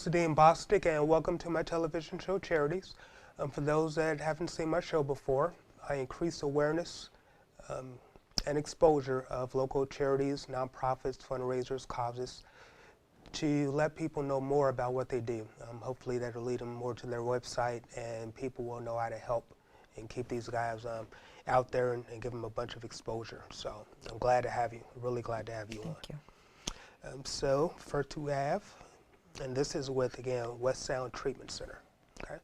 host Dean Bostic, and welcome to my television show, Charities. For those that haven't seen my show before, I increase awareness and exposure of local charities, nonprofits, fundraisers, causes, to let people know more about what they do. Hopefully that'll lead them more to their website, and people will know how to help and keep these guys out there and give them a bunch of exposure. So I'm glad to have you, really glad to have you on. Thank you. So first we have, and this is with, again, West Sound Treatment Center, okay?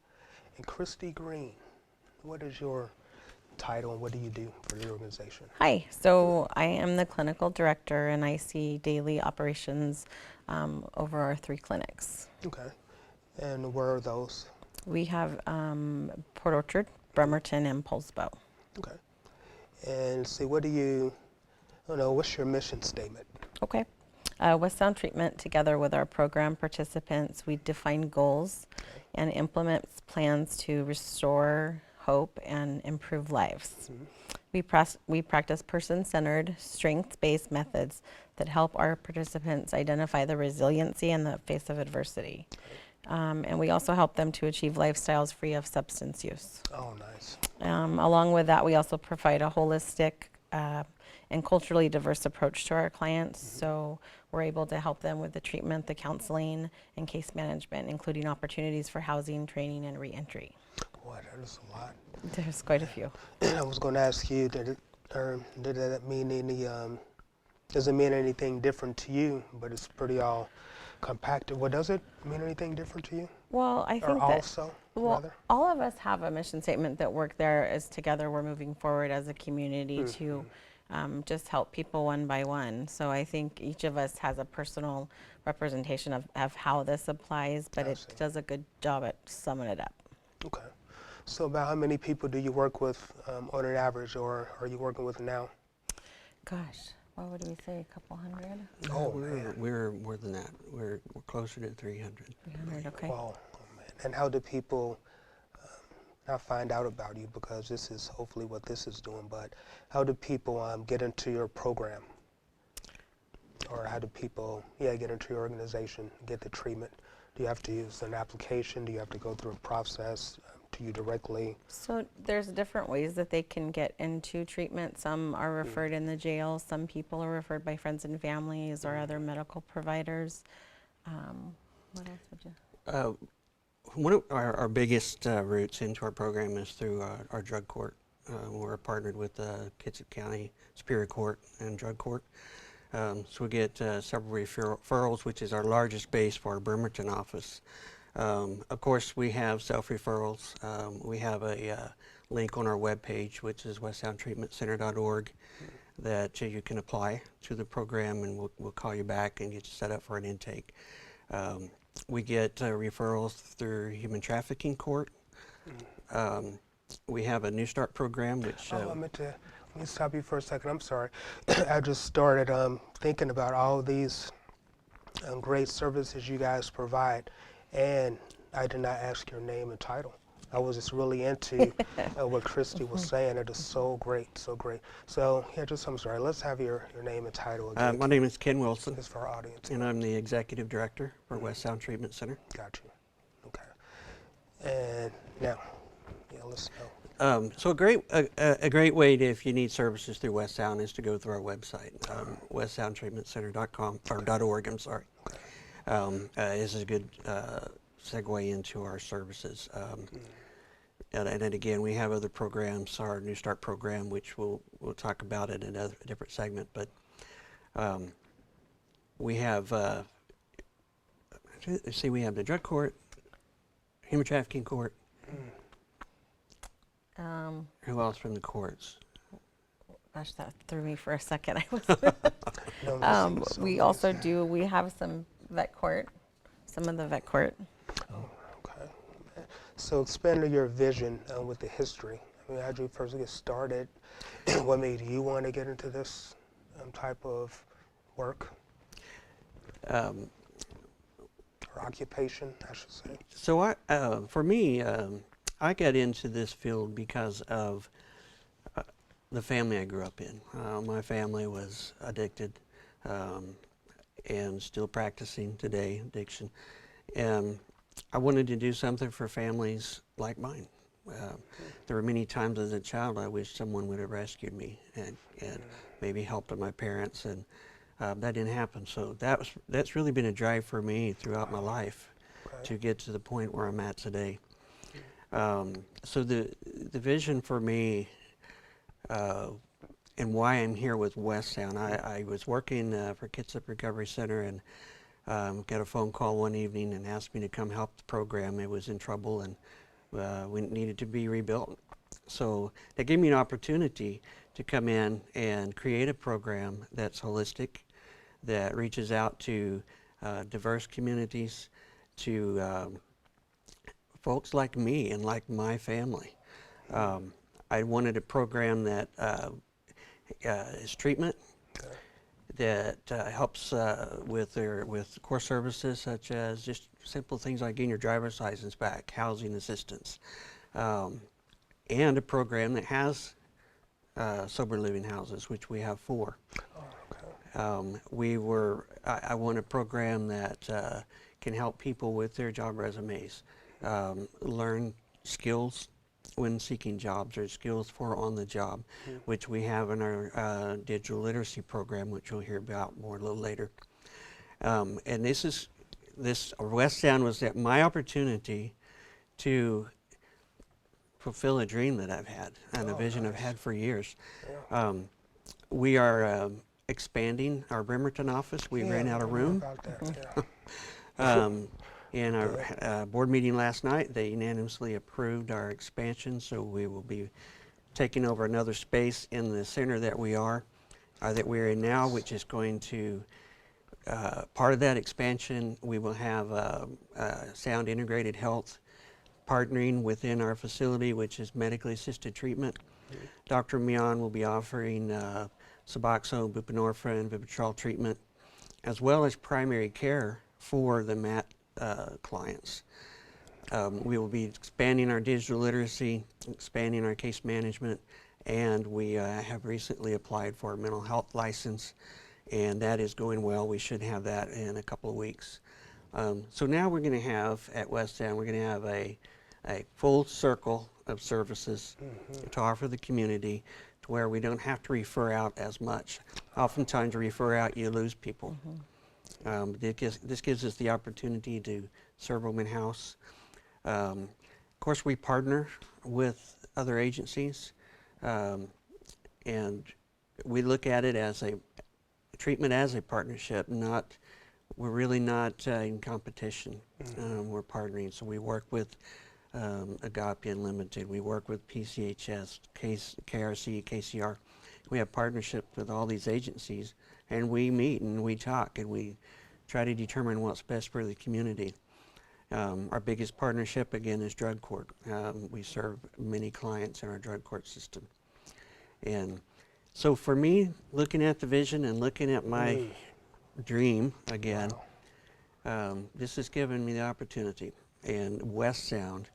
And Christy Green, what is your title and what do you do for the organization? Hi, so I am the clinical director and I see daily operations over our 3 clinics. Okay, and where are those? We have Port Orchard, Bremerton, and Poulsbo. Okay, and see, what do you, I don't know, what's your mission statement? Okay. West Sound Treatment, together with our program participants, we define goals and implement plans to restore hope and improve lives. We practice person-centered, strengths-based methods that help our participants identify the resiliency in the face of adversity. And we also help them to achieve lifestyles free of substance use. Oh, nice. Along with that, we also provide a holistic and culturally diverse approach to our clients. So we're able to help them with the treatment, the counseling, and case management, including opportunities for housing, training, and reentry. Boy, that is a lot. There's quite a few. I was going to ask you, did that mean any, doesn't mean anything different to you, but it's pretty all compacted. Well, does it mean anything different to you? Well, I think rather? all of us have a mission statement that work there as together we're moving forward as a community to just help people one by one. So I think each of us has a personal representation of how this applies, but it does a good job at summing it up. Okay. So about how many people do you work with on an average, or are you working with now? Gosh, what would we say, a couple hundred? Oh, we're more than that. We're closer to 300. 300, okay. Wow. Oh, man. And how do people not find out about you, because this is hopefully what this is doing, but how do people get into your program? Or how do people, get into your organization, get the treatment? Do you have to use an application? Do you have to go through a process to you directly? So there's different ways that they can get into treatment. Some are referred in the jail. Some people are referred by friends and families or other medical providers. What else would you? One of our biggest routes into our program is through our drug court. We're partnered with the Kitsap County Superior Court and Drug Court. So we get several referrals, which is our largest base for our Bremerton office. Of course, we have self-referrals. We have a link on our webpage, which is westsoundtreatmentcenter.org, that you can apply to the program, and we'll call you back and get you set up for an intake. We get referrals through human trafficking court. We have a New Start program, which... let me stop you for a second. I'm sorry. I just started thinking about all these great services you guys provide, and I did not ask your name and title. I was just really into what Christy was saying. It is so great, so great. So, I'm sorry. Let's have your name and title again. My name is Ken Wilson. Just for our audience. And I'm the Executive Director for West Sound Treatment Center. Got you. Okay. And now, let's know. So a great way to, if you need services through West Sound, is to go through our website, westsoundtreatmentcenter.com, or .org, I'm sorry. Okay. This is a good segue into our services. And then again, we have other programs, our New Start program, which we'll talk about in a different segment. But we have, we have the drug court, human trafficking court. Who else from the courts? Gosh, that threw me for a second. We have some vet court, some of the vet court. Oh, okay. So expand on your vision with the history. I mean, how did you first get started? What made you want to get into this type of work? Or occupation, I should say. So for me, I got into this field because of the family I grew up in. My family was addicted and still practicing today, addiction. I wanted to do something for families like mine. There were many times as a child I wish someone would have rescued me and maybe helped my parents, and that didn't happen. So that's really been a drive for me throughout my life to get to the point where I'm at today. So the vision for me and why I'm here with West Sound, I was working for Kitsap Recovery Center and got a phone call one evening and asked me to come help the program. It was in trouble and we needed to be rebuilt. So that gave me an opportunity to come in and create a program that's holistic, that reaches out to diverse communities, to folks like me and like my family. I wanted a program that is treatment, that helps with core services such as just simple things like getting your driver's license back, housing assistance, and a program that has sober living houses, which we have 4. I want a program that can help people with their job resumes, learn skills when seeking jobs or skills for on the job, which we have in our digital literacy program, which you'll hear about more a little later. And this West Sound was my opportunity to fulfill a dream that I've had and a vision I've had for years. We are expanding our Bremerton office. We ran out of room. In our board meeting last night, they unanimously approved our expansion, so we will be taking over another space in the center that we're in now, which is going to, part of that expansion, we will have sound integrated health partnering within our facility, which is medically assisted treatment. Dr. Mian will be offering Suboxone, buprenorphine, Vivitrol treatment, as well as primary care for the MAT clients. We will be expanding our digital literacy, expanding our case management, and we have recently applied for a mental health license, and that is going well. We should have that in a couple of weeks. So now we're going to have, at West End, we're going to have a full circle of services to offer the community, to where we don't have to refer out as much. Oftentimes, to refer out, you lose people. This gives us the opportunity to serve them in-house. Of course, we partner with other agencies, and we look at it as a treatment as a partnership. We're really not in competition. We're partnering. So we work with Agape Unlimited. We work with PCHS, KRC, KCR. We have partnerships with all these agencies, and we meet and we talk and we try to determine what's best for the community. Our biggest partnership, again, is drug court. We serve many clients in our drug court system. And so for me, looking at the vision and looking at my dream again, this has given me the opportunity. And West Sound,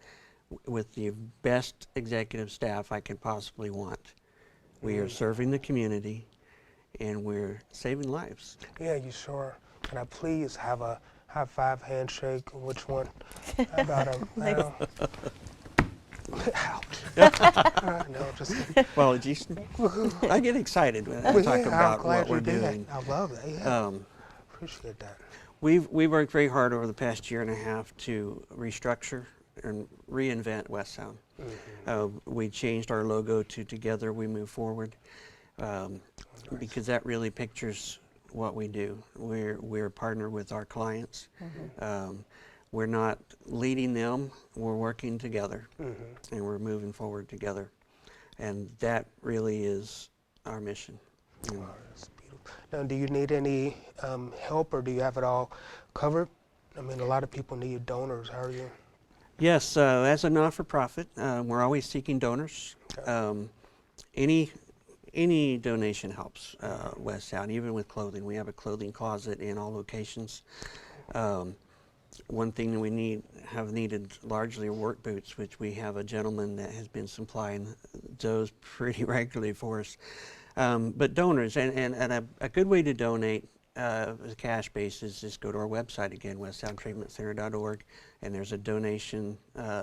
with the best executive staff I can possibly want, we are serving the community and we're saving lives. Yeah, you sure. Can I please have a high five handshake? Which one? I got him. Ouch. No, just kidding. Well, I get excited when I talk about what we're doing. I love that. Yeah. Appreciate that. We've worked very hard over the past year and a half to restructure and reinvent West Sound. We changed our logo to Together We Move Forward, because that really pictures what we do. We're a partner with our clients. We're not leading them, we're working together, and we're moving forward together. And that really is our mission. That's beautiful. Now, do you need any help, or do you have it all covered? I mean, a lot of people need donors. How are you? Yes, as a not-for-profit, we're always seeking donors. Any donation helps West Sound, even with clothing. We have a clothing closet in all locations. One thing that we have needed largely are work boots, which we have a gentleman that has been supplying those pretty regularly for us. But donors, and a good way to donate the cash basis, just go to our website again, westsoundtreatmentcenter.org, and there's a donation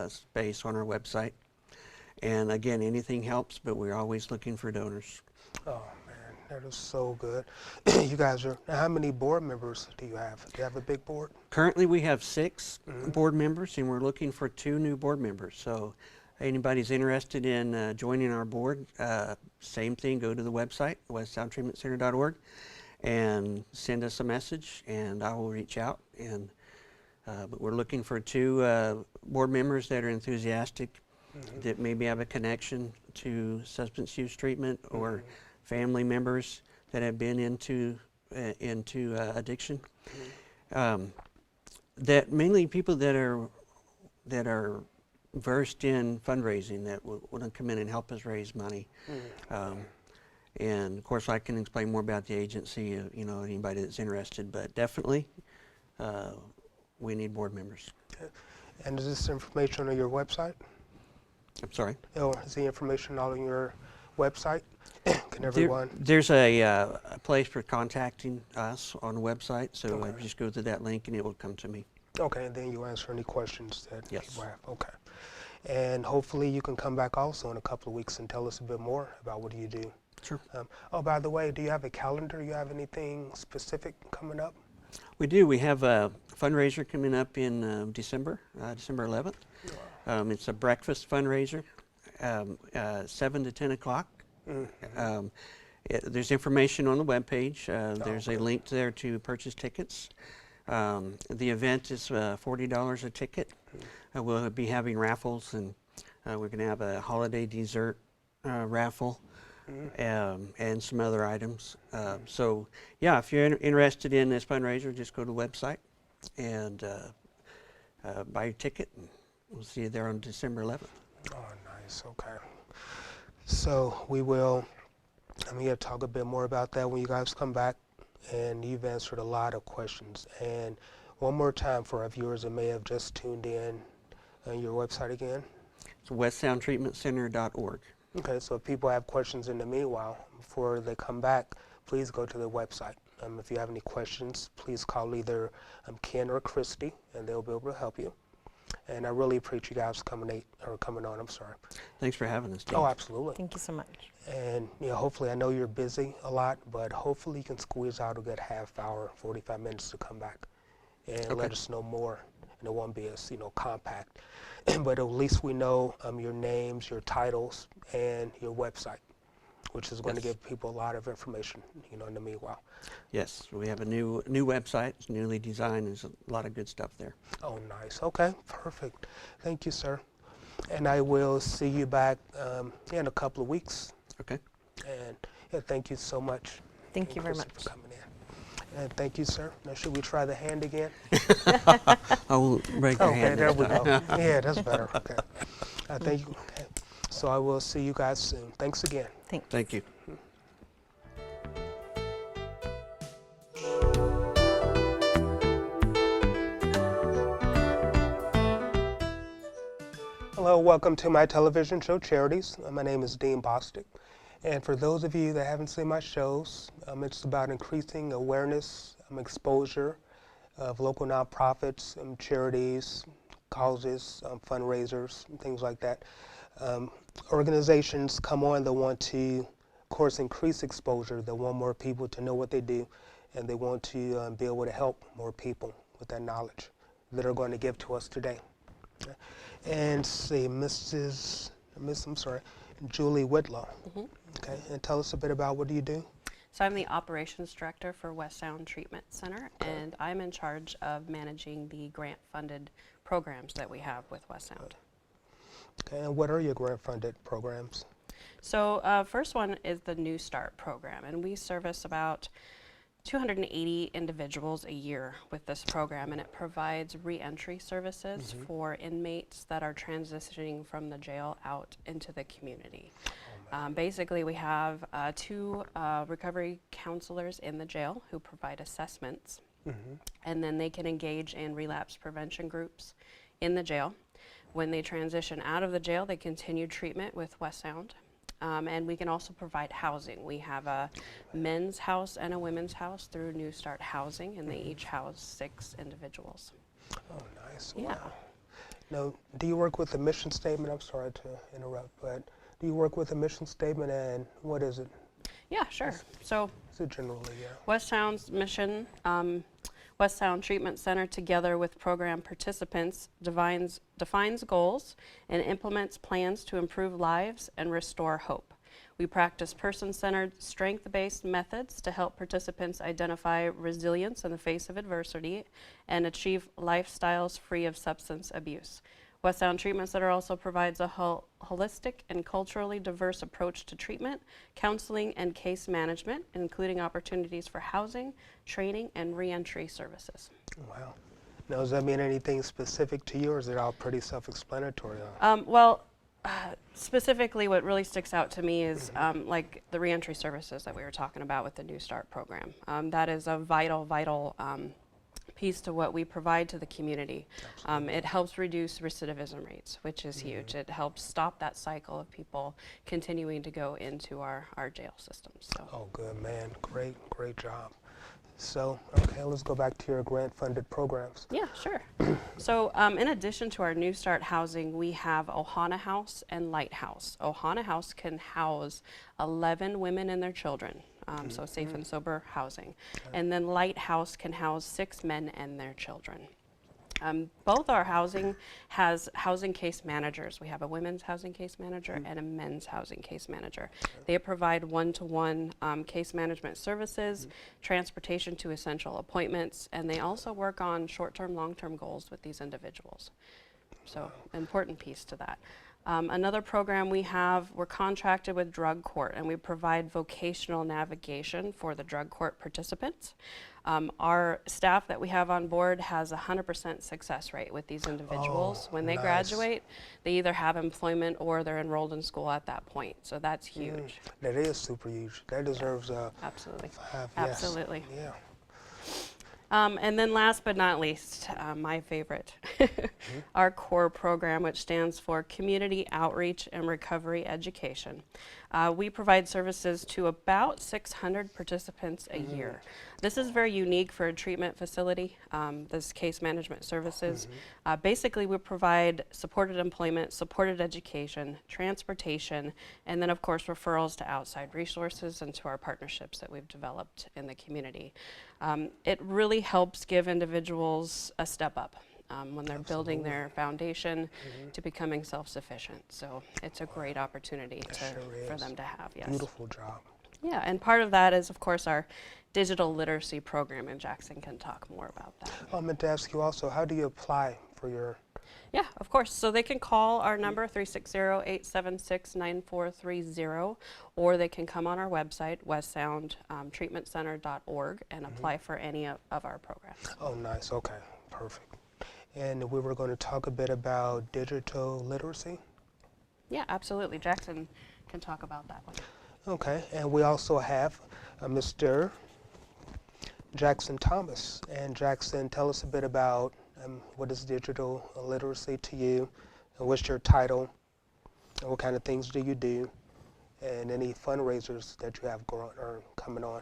space on our website. And again, anything helps, but we're always looking for donors. Oh man, that is so good. You guys are, now how many board members do you have? Do you have a big board? Currently, we have 6 board members, and we're looking for 2 new board members. So anybody's interested in joining our board, same thing, go to the website, westsoundtreatmentcenter.org, and send us a message, and I will reach out. And but we're looking for 2 board members that are enthusiastic, that maybe have a connection to substance use treatment, or family members that have been into addiction. That mainly people that are versed in fundraising, that want to come in and help us raise money. And of course, I can explain more about the agency, you know, anybody that's interested, but definitely we need board members. Okay. And is this information on your website? I'm sorry? Or is the information all on your website? Can everyone? There's a place for contacting us on the website, so Okay. just go to that link and it will come to me. Okay, and then you answer any questions that Yes. people have. Okay. And hopefully you can come back also in a couple of weeks and tell us a bit more about what you do. Sure. Oh, by the way, do you have a calendar? You have anything specific coming up? We do. We have a fundraiser coming up in December 11th. It's a breakfast fundraiser, 7 to 10 o'clock. There's information on the webpage. There's a link there to purchase tickets. The event is $40 a ticket. We'll be having raffles, and we're going to have a holiday dessert raffle. And some other items. So, yeah, if you're interested in this fundraiser, just go to the website and buy your ticket, and we'll see you there on December 11th. Oh, nice. Okay. So I'm going to talk a bit more about that when you guys come back, and you've answered a lot of questions. And one more time for our viewers that may have just tuned in, your website again? It's westsoundtreatmentcenter.org. Okay, so if people have questions in the meanwhile, before they come back, please go to the website. If you have any questions, please call either Ken or Christy, and they'll be able to help you. And I really appreciate you guys coming on. I'm sorry. Thanks for having us, Dean. Oh, absolutely. Thank you so much. And hopefully, I know you're busy a lot, but hopefully you can squeeze out a good half hour, 45 minutes to come back and let us know more. And it won't be as compact, but at least we know your names, your titles, and your website, which is going to give people a lot of information, in the meanwhile. Yes, we have a new website. It's newly designed. There's a lot of good stuff there. Oh, nice. Okay, perfect. Thank you, sir. And I will see you back in a couple of weeks. Okay. And thank you so much. Thank you very Chrissy, much. for coming in. And thank you, sir. Now, should we try the hand again? I will break your hand. Okay, there we go. Yeah, that's better. Okay. Thank you. Okay. So I will see you guys soon. Thanks again. Thanks. Thank you. Hello, welcome to my television show, Charities. My name is Dean Bostic. And for those of you that haven't seen my shows, it's about increasing awareness, exposure of local nonprofits, charities, causes, fundraisers, and things like that. Organizations come on that want to, of course, increase exposure. They want more people to know what they do, and they want to be able to help more people with that knowledge that are going to give to us today. Okay. And see, Julie Whitlow. Okay, and tell us a bit about what do you do? So I'm the operations director for West Sound Treatment Center, and I'm in charge of managing the grant-funded programs that we have with West Sound. Okay, and what are your grant-funded programs? So first one is the New Start program, and we service about 280 individuals a year with this program, and it provides re-entry services for inmates that are transitioning from the jail out into the community. Basically, we have 2 recovery counselors in the jail who provide assessments, and then they can engage in relapse prevention groups in the jail. When they transition out of the jail, they continue treatment with West Sound. And we can also provide housing. We have a men's house and a women's house through New Start Housing, and they each house 6 individuals. Oh, nice. Yeah. Wow. Now, do you work with a mission statement? I'm sorry to interrupt, but do you work with a mission statement, and what is it? Yeah, sure. So Is it generally, yeah? West Sound's mission, West Sound Treatment Center, together with program participants, defines goals and implements plans to improve lives and restore hope. We practice person-centered, strength-based methods to help participants identify resilience in the face of adversity and achieve lifestyles free of substance abuse. West Sound Treatment Center also provides a holistic and culturally diverse approach to treatment, counseling, and case management, including opportunities for housing, training, and reentry services. Wow. Now, does that mean anything specific to you, or is it all pretty self-explanatory? Specifically, what really sticks out to me is like the reentry services that we were talking about with the New Start program. That is a vital piece to what we provide to the community. It helps reduce recidivism rates, which is huge. It helps stop that cycle of people continuing to go into our jail systems. So. Oh, good, man. Great job. So, okay, let's go back to your grant-funded programs. Yeah, sure. So in addition to our New Start housing, we have Ohana House and Lighthouse. Ohana House can house 11 women and their children, so safe and sober housing. And then Lighthouse can house 6 men and their children. Both our housing has housing case managers. We have a women's housing case manager and a men's housing case manager. They provide one-to-one case management services, transportation to essential appointments, and they also work on short-term, long-term goals with these individuals. So, important piece to that. Another program we have, we're contracted with Drug Court, and we provide vocational navigation for the Drug Court participants. Our staff that we have on board has a 100% success rate with these individuals. When they graduate, they either have employment or they're enrolled in school at that point. So that's huge. That is super huge. That deserves a Absolutely. 5, Absolutely. Yes. Yeah. And then last but not least, my favorite, our CORE program, which stands for Community Outreach and Recovery Education. We provide services to about 600 participants a year. This is very unique for a treatment facility, this case management services. Basically, we provide supported employment, supported education, transportation, and then of course referrals to outside resources and to our partnerships that we've developed in the community. It really helps give individuals a step up when they're building their foundation to becoming self-sufficient. So it's a great opportunity for them to have. Yes. Beautiful job. Yeah, and part of that is, of course, our digital literacy program, and Jackson can talk more about that. I meant to ask you also, how do you apply for your... Yeah, of course. So they can call our number, 360-876-9430, or they can come on our website, westsoundtreatmentcenter.org, and apply for any of our programs. Oh, nice. Okay, perfect. And we were going to talk a bit about digital literacy. Yeah, absolutely. Jackson can talk about that one. Okay, and we also have Mr. Jackson Thomas. And Jackson, tell us a bit about what is digital literacy to you, and what's your title, and what kind of things do you do, and any fundraisers that you have coming on.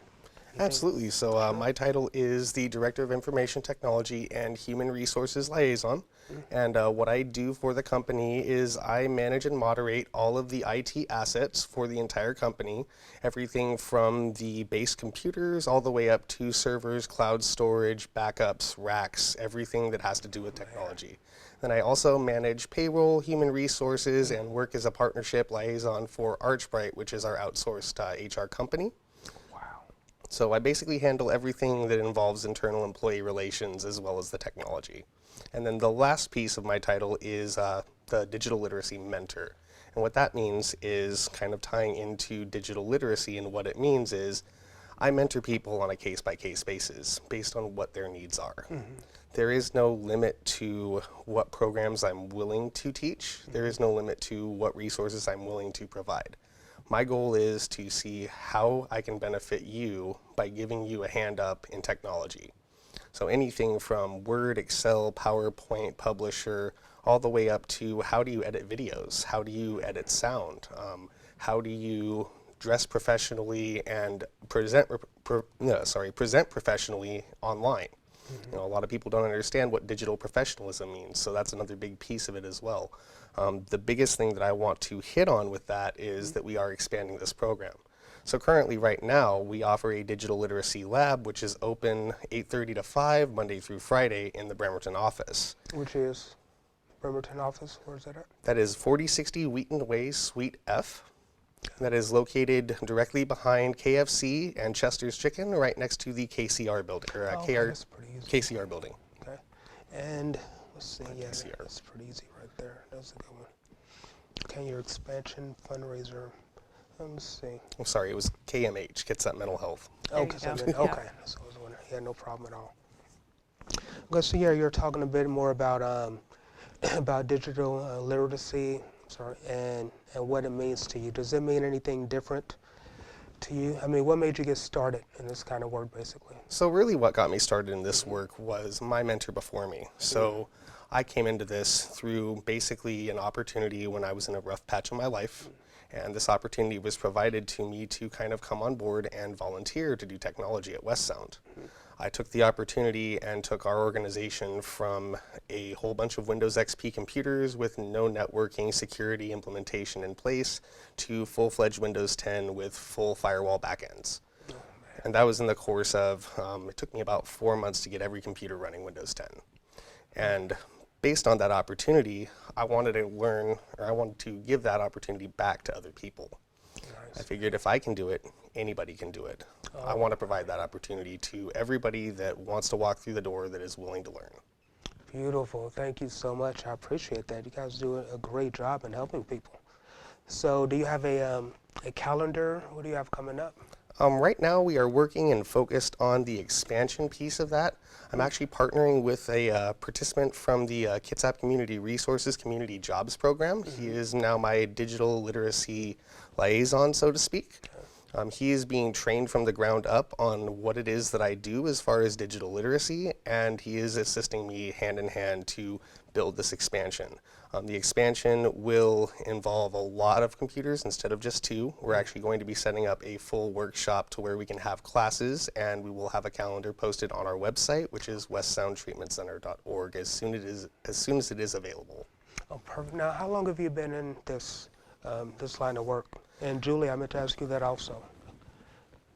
Absolutely. So my title is the Director of Information Technology and Human Resources Liaison. And what I do for the company is I manage and moderate all of the IT assets for the entire company, everything from the base computers all the way up to servers, cloud storage, backups, racks, everything that has to do with technology. Then I also manage payroll, human resources, and work as a partnership liaison for Archbright, which is our outsourced HR company. So I basically handle everything that involves internal employee relations as well as the technology. And then the last piece of my title is the digital literacy mentor. And what that means is kind of tying into digital literacy, and what it means is I mentor people on a case-by-case basis based on what their needs are. There is no limit to what programs I'm willing to teach. There is no limit to what resources I'm willing to provide. My goal is to see how I can benefit you by giving you a hand up in technology. So anything from Word, Excel, PowerPoint, Publisher, all the way up to how do you edit videos? How do you edit sound? how do you dress professionally and present professionally online. You know, a lot of people don't understand what digital professionalism means, so that's another big piece of it as well. The biggest thing that I want to hit on with that is that we are expanding this program. So currently right now we offer a digital literacy lab which is open 8:30 to 5 Monday through Friday in the Bremerton office. Which is Bremerton office? Where is that at? That is 4060 Wheaton Way, Suite F. That is located directly behind KFC and Chester's Chicken, right next to the KCR building, or Okay, that's pretty easy. KCR building. Okay. And let's see, yeah, KCR. that's pretty easy right there. That's a good one. Okay, your expansion fundraiser. Let me see. I'm sorry, it was KMH, Kitsap Mental Health. There you Okay, go. okay. Yeah. So I was wondering. Yeah, no problem at all. Okay, so yeah, you're talking a bit more about about digital literacy, and what it means to you. Does it mean anything different to you? I mean, what made you get started in this kind of work, basically? So really what got me started in this work was my mentor before me. So I came into this through basically an opportunity when I was in a rough patch of my life. And this opportunity was provided to me to kind of come on board and volunteer to do technology at West Sound. I took the opportunity and took our organization from a whole bunch of Windows XP computers with no networking security implementation in place to full-fledged Windows 10 with full firewall backends. And that was in the course of, it took me about 4 months to get every computer running Windows 10. And based on that opportunity, I wanted to learn, or I wanted to give that opportunity back to other people. I figured if I can do it, anybody can do it. I want to provide that opportunity to everybody that wants to walk through the door that is willing to learn. Beautiful. Thank you so much. I appreciate that. You guys do a great job in helping people. So do you have a calendar? What do you have coming up? Right now we are working and focused on the expansion piece of that. I'm actually partnering with a participant from the Kitsap Community Resources Community Jobs Program. He is now my digital literacy liaison, so to speak. He is being trained from the ground up on what it is that I do as far as digital literacy, and he is assisting me hand in hand to build this expansion. The expansion will involve a lot of computers instead of just 2. We're actually going to be setting up a full workshop to where we can have classes, and we will have a calendar posted on our website, which is westsoundtreatmentcenter.org, as soon as it is available. Oh, perfect. Now, how long have you been in this this line of work? And Julie, I meant to ask you that also.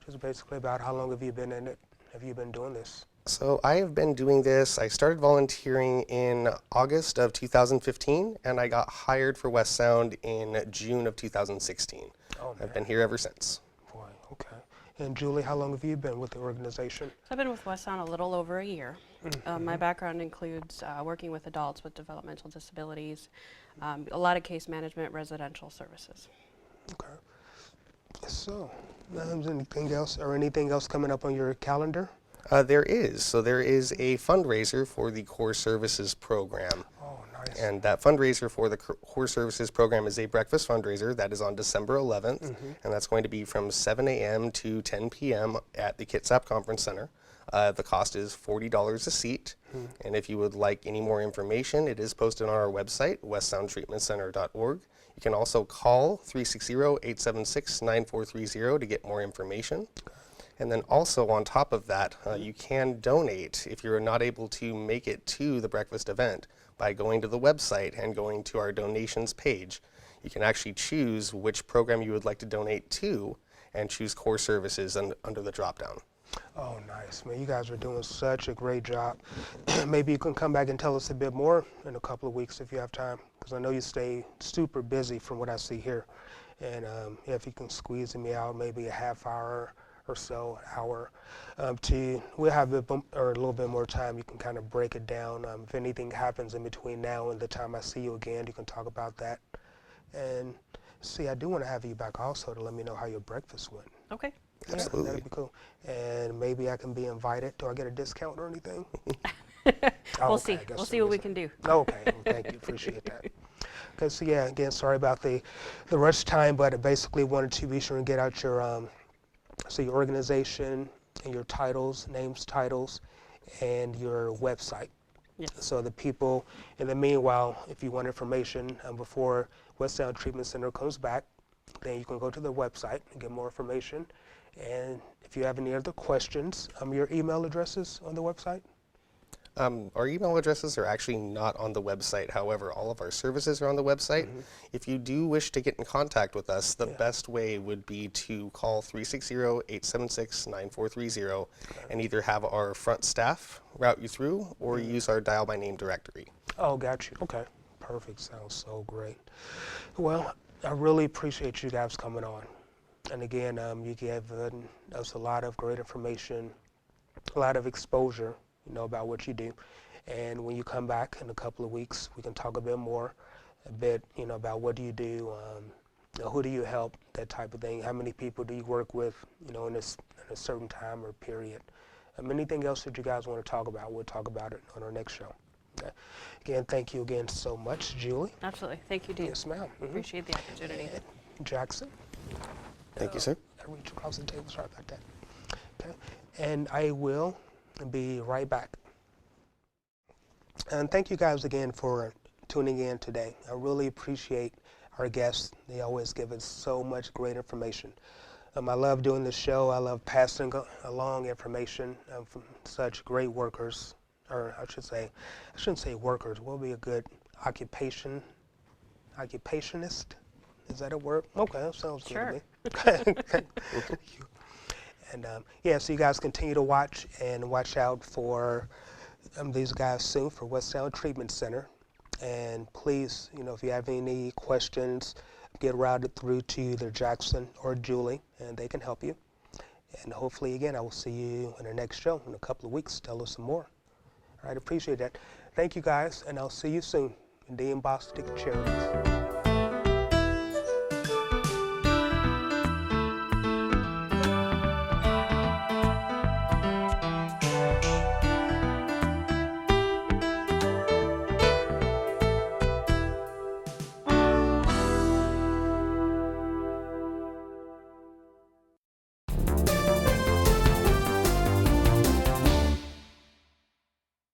Just basically about how long have you been in it? Have you been doing this? So I have been doing this. I started volunteering in August of 2015, and I got hired for West Sound in June of 2016. Oh, I've been here ever since. boy, okay. And Julie, how long have you been with the organization? So I've been with West Sound a little over a year. My background includes working with adults with developmental disabilities, a lot of case management, residential services. Okay. So, is anything else coming up on your calendar? There is. So there is a fundraiser for the Core Services program. Oh, nice. And that fundraiser for the Core Services program is a breakfast fundraiser that is on December 11th. And that's going to be from 7 a.m. to 10 p.m. at the Kitsap Conference Center. The cost is $40 a seat. And if you would like any more information, it is posted on our website, westsoundtreatmentcenter.org. You can also call 360-876-9430 to get more information. And then also on top of that, you can donate if you're not able to make it to the breakfast event by going to the website and going to our donations page. You can actually choose which program you would like to donate to and choose Core Services under the drop-down. Oh, nice, man. You guys are doing such a great job. Maybe you can come back and tell us a bit more in a couple of weeks if you have time, because I know you stay super busy from what I see here. And if you can squeeze me out maybe a half hour or so, hour, we'll have a little bit more time. You can kind of break it down. If anything happens in between now and the time I see you again, you can talk about that. And see, I do want to have you back also to let me know how your breakfast went. Okay. Absolutely. Yeah, that'd be cool. And maybe I can be invited. Do I get a discount or anything? We'll see. We'll see what we can do. Okay, well, thank you. Appreciate that. Okay, so yeah, again, sorry about the rush time, but I basically wanted to be sure and get out your your organization and your titles, names, titles, and your website. Yes. So the people, in the meanwhile, if you want information before West Sound Treatment Center comes back, then you can go to the website and get more information. And if you have any other questions, your email address is on the website? Our email addresses are actually not on the website. However, all of our services are on the website. If you do wish to get in contact with us, the best way would be to call 360-876-9430 and either have our front staff route you through or use our dial by name directory. Oh, got you. Okay. Perfect. Sounds so great. Well, I really appreciate you guys coming on. And again, you gave us a lot of great information, a lot of exposure, about what you do. And when you come back in a couple of weeks, we can talk a bit more, about what do you do, who do you help, that type of thing. How many people do you work with, in a certain time or period. Anything else that you guys want to talk about, we'll talk about it on our next show. Okay. Again, thank you again so much, Julie. Absolutely. Thank you, Dean. Yes, ma'am. Appreciate the opportunity. And Jackson. Thank you, sir. I reached across the table. Sorry about that. Okay. And I will be right back. And thank you guys again for tuning in today. I really appreciate our guests. They always give us so much great information. I love doing this show. I love passing along information from such great workers, or I shouldn't say workers. What would be a good occupationist? Is that a word? Okay, that sounds good to me. And so you guys continue to watch and watch out for these guys soon for West Sound Treatment Center. And please, if you have any questions, get routed through to either Jackson or Julie, and they can help you. And hopefully, again, I will see you in the next show in a couple of weeks. Tell us some more. All right, appreciate that. Thank you, guys, and I'll see you soon. Dean Bostic, Charities.